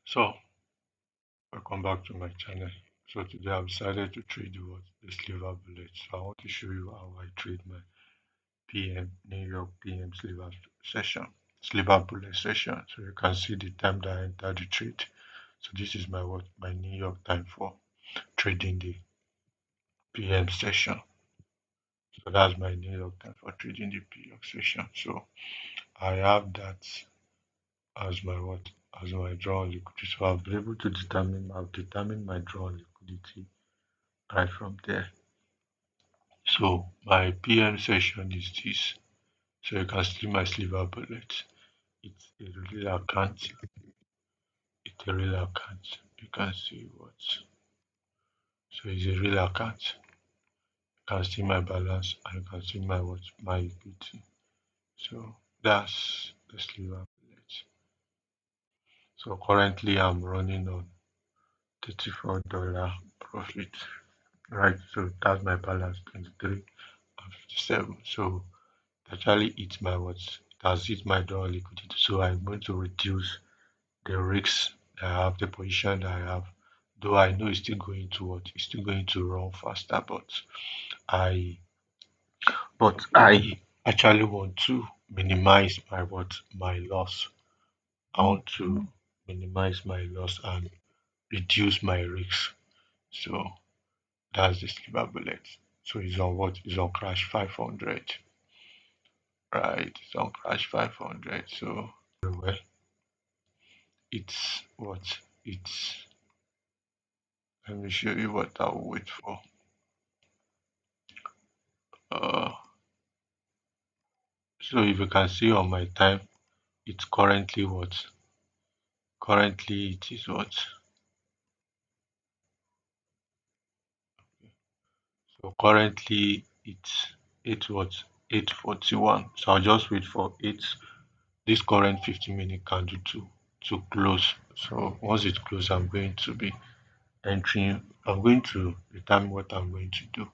So, welcome back to my channel. So today I've decided to trade the silver bullet. So I want to show you how I trade my PM New York PM silver bullet session. So you can see the time that I entered the trade. So this is my New York time for trading the PM session. So that's my New York time for trading the PM session. So I have that as my as my draw on liquidity. So I've determined my draw on liquidity right from there. So my PM session is this. So you can see my silver bullet. It's a real account. It's a real account. You can see what. So it's a real account. You can see my balance and you can see my equity. So that's the silver bullet. So currently I'm running on $34 profit. Right. So that's my balance 23 and 57. So actually it's my it has hit my dollar liquidity. So I'm going to reduce the risks that I have, the position that I have. Though I know it's still going to it's still going to run faster, I I actually want to minimize my loss. I want to minimize my loss and reduce my risks. So that's the silver bullet. So it's on It's on crash 500. Right, it's on crash 500. So well, it's what it's let me show you what I'll wait for. Uh, so if you can see on my time, it's currently currently it is so currently it's 8:41. So I'll just wait for this current 15-minute candle to close. So once it closes, I'm going to determine what I'm going to do.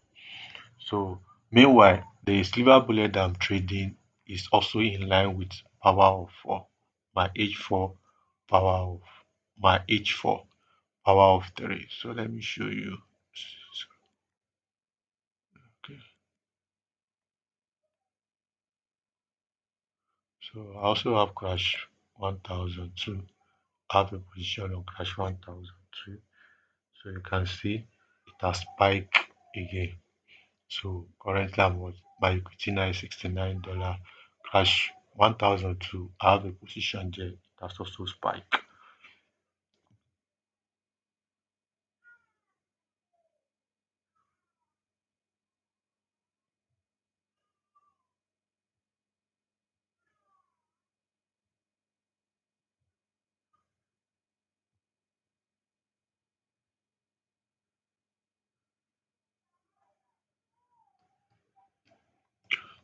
So meanwhile, the silver bullet that I'm trading is also in line with power of 4, my H4, power of my H4, power of 3. So let me show you. Okay. So I also have crash 1002. I have a position on crash 1002. So you can see it has spiked again. So currently my equity now is $69. Crash 1002. I have a position there. It has also spiked.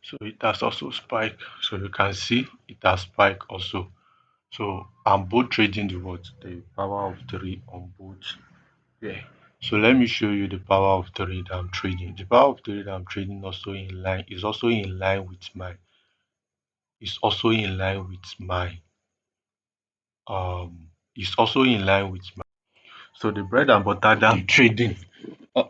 So it has also spiked. So you can see it has spiked also. So I'm both trading the power of three on both. Yeah. So let me show you the power of three that I'm trading. The power of three that I'm trading also in line with my is also in line with my is also in line with my so the bread and butter that I'm trading. uh,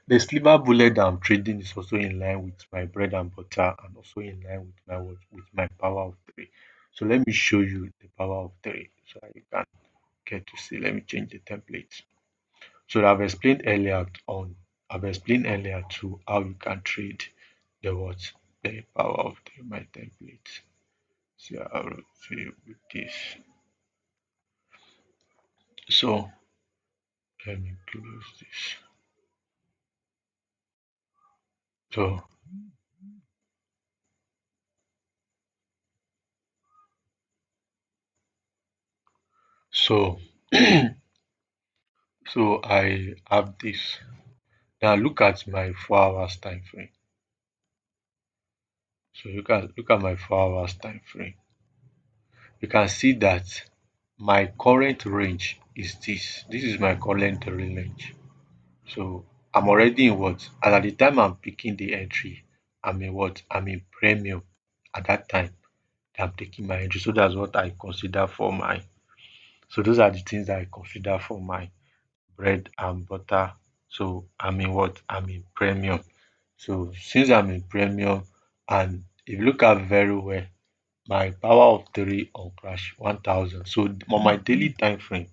the silver bullet that I'm trading is also in line with my bread and butter and also in line with my power of three. So let me show you the power of three so that you can get to see. Let me change the template. So I've explained earlier to how you can trade the power of my template. So I'll show you with this. So let me close this. So so so I have this. Now look at my 4 hours time frame. So look at my 4 hours time frame. You can see that my current range is this. This is my current range. So I'm already in and at the time I'm picking the entry, I'm in premium at that time that I'm taking my entry. So that's what I consider for So those are the things that I consider for my bread and butter. So I'm in what? I'm in premium. So since I'm in premium, and if you look at very well, my power of three on crash 1000. So on my daily time frame,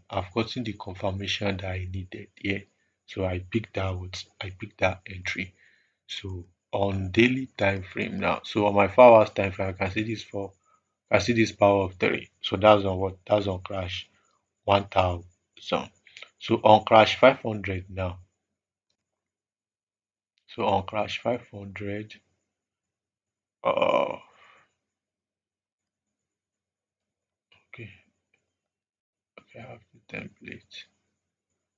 I've gotten the confirmation that I needed here. So I picked that entry. So on daily time frame now, so on my 4 hours time frame, I see this power of three. So that's on what? That's on crash 1000. So on crash 500 now. So on crash 500, okay, okay, I have the template.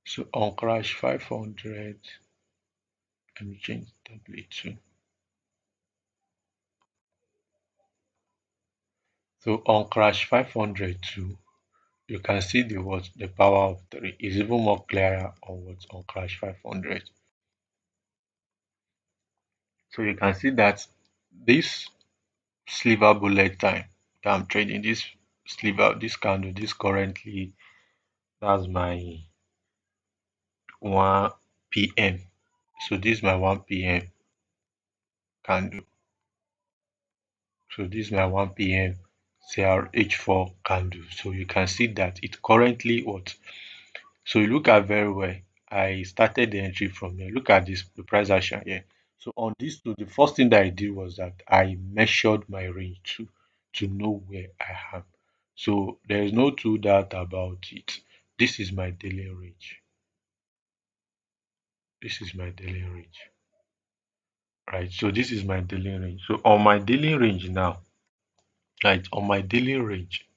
So on crash 500, let me change the template too. So on crash 500 too, you can see the power of three is even more clearer on what's on crash 500. So you can see that this sliver bullet time that I'm trading, this candle, this currently, that's my 1 p.m. So this is my 1 p.m. candle. So this is my 1 p.m. CRH4 candle. So you can see that it currently what? So you look at very well. I started the entry from here. Look at this, the price action here. So on this two, the first thing that I did was that I measured my range to know where I am. So there is no two doubt about it. This is my daily range. This is my daily range. Right. So this is my daily range. So on my daily range now, right, on my daily range,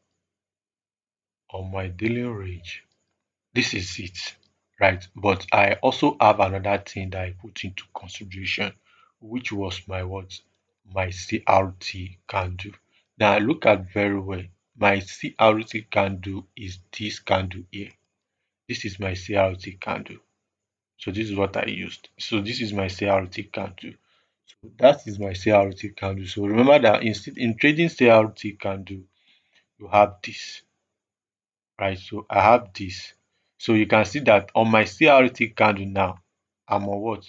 this is it, right? But I also have another thing that I put into consideration, which was my what? My CRT candle. Now look at very well. My CRT candle is this candle here. This is my CRT candle. So this is what I used. So this is my CRT candle. So that is my CRT candle. So remember that in trading CRT candle, you have this, right? So I have this. So you can see that on my CRT candle now, I'm on what?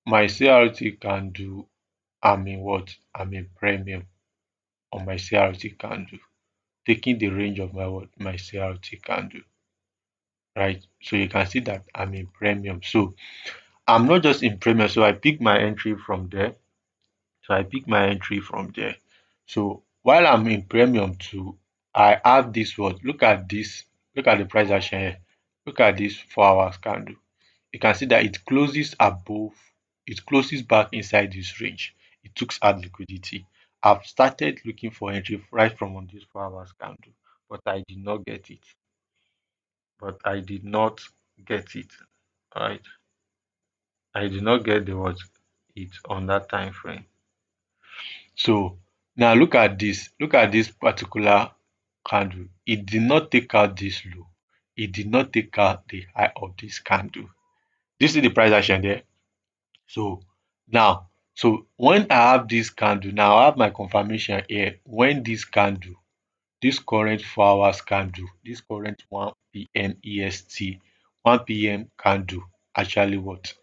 My CRT candle, I'm in what? I'm in premium on my CRT candle, taking the range of my what? My CRT candle, right? So you can see that I'm in premium. So I'm not just in premium. So I pick my entry from there. So I pick my entry from there. So while I'm in premium too, I have this what? Look at this. Look at the price action here. Look at this 4 hours candle. You can see that it closes back inside this range. It took out liquidity. I've started looking for entry right from on this 4 hours candle, but I did not get it. But I did not get it. Right. I did not get the what it on that time frame. So now look at this. Look at this particular candle. It did not take out this low. It did not take out the high of this candle. This is the price action there. So now, so when I have this candle, now I have my confirmation here. When this candle, this current 4 hours candle, this current 1 p.m. EST, 1 p.m. candle actually what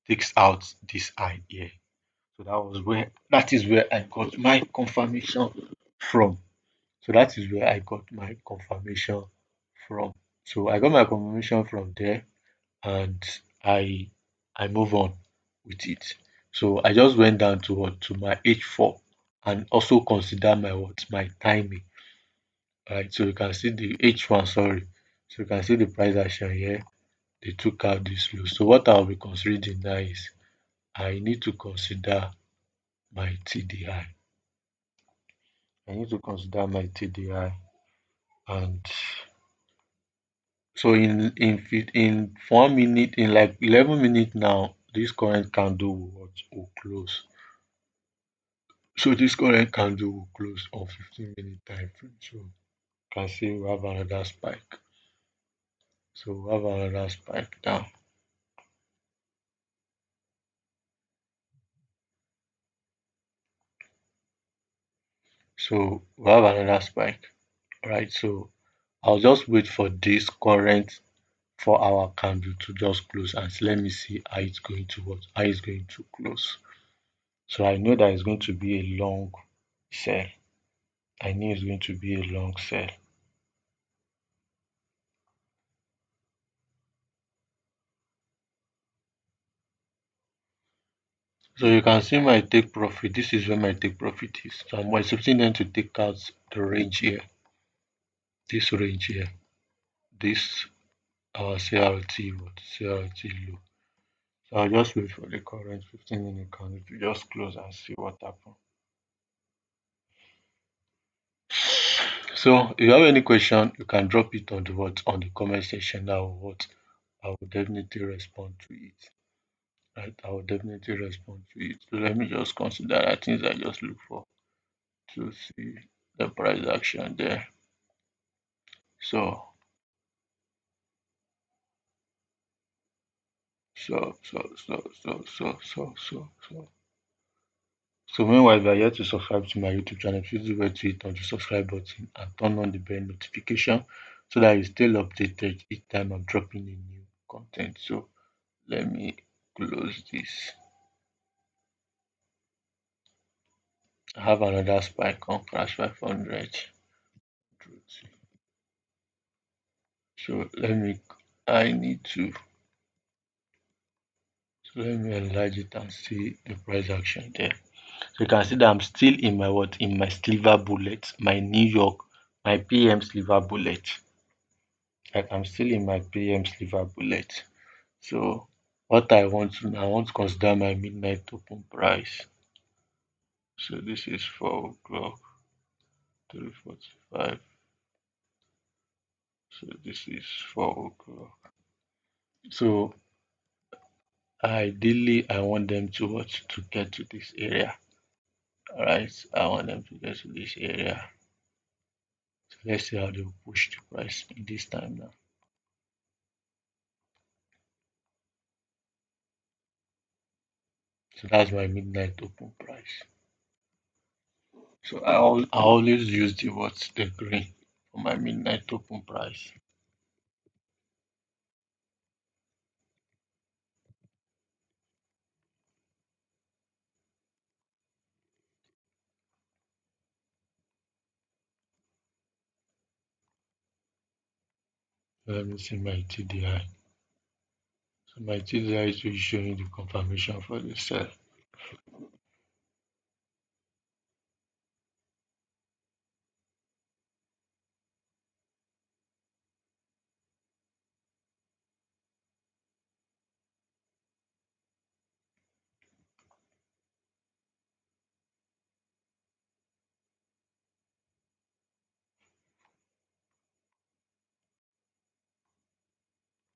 takes out this high here. So that is where I got my confirmation from. So that is where I got my confirmation from. So I got my confirmation from there, and I move on with it. So I just went down to what to my H4 and also consider my what my timing. Right. So you can see the H1, sorry. So you can see the price action here. They took out this low. So what I'll be considering now is I need to consider my TDI. I need to consider my TDI, and so in 1 minute, in like 11 minutes now, this current candle will close. So this current candle will close on 15-minute time frame. So you can see we have another spike. So we have another spike down. So we have another spike, right? So I'll just wait for this current 4 hour candle to just close and let me see how it's going to what how it's going to close. So I know that it's going to be a long sell. I knew it's going to be a long sell. So you can see my take profit. This is where my take profit is. So I'm expecting them to take out the range here, this range here, this CRT, what CRT low. So I'll just wait for the current 15-minute candle to just close and see what happens. So if you have any question, you can drop it on the what on the comment section. I will definitely respond to it. Right, I will definitely respond to it. So let me just consider the things I just look for to see the price action there. So so meanwhile, if you are yet to subscribe to my YouTube channel, please do well to hit on the subscribe button and turn on the bell notification so that you stay updated each time I'm dropping a new content. So let me close this. I have another spike on crash 500. So I need to, so let me enlarge it and see the price action there. So you can see that I'm still in my what, in my silver bullet, my New York, my PM silver bullet. Like I'm still in my PM silver bullet. So what I want to consider my midnight open price. So this is 4 o'clock, 3:45. So this is 4 o'clock. So ideally, I want them to what to get to this area. All right, I want them to get to this area. So let's see how they will push the price in this time now. So that's my midnight open price. So I always use the green for my midnight open price. Let me see my TDI. So my TDI is showing the confirmation for the sell.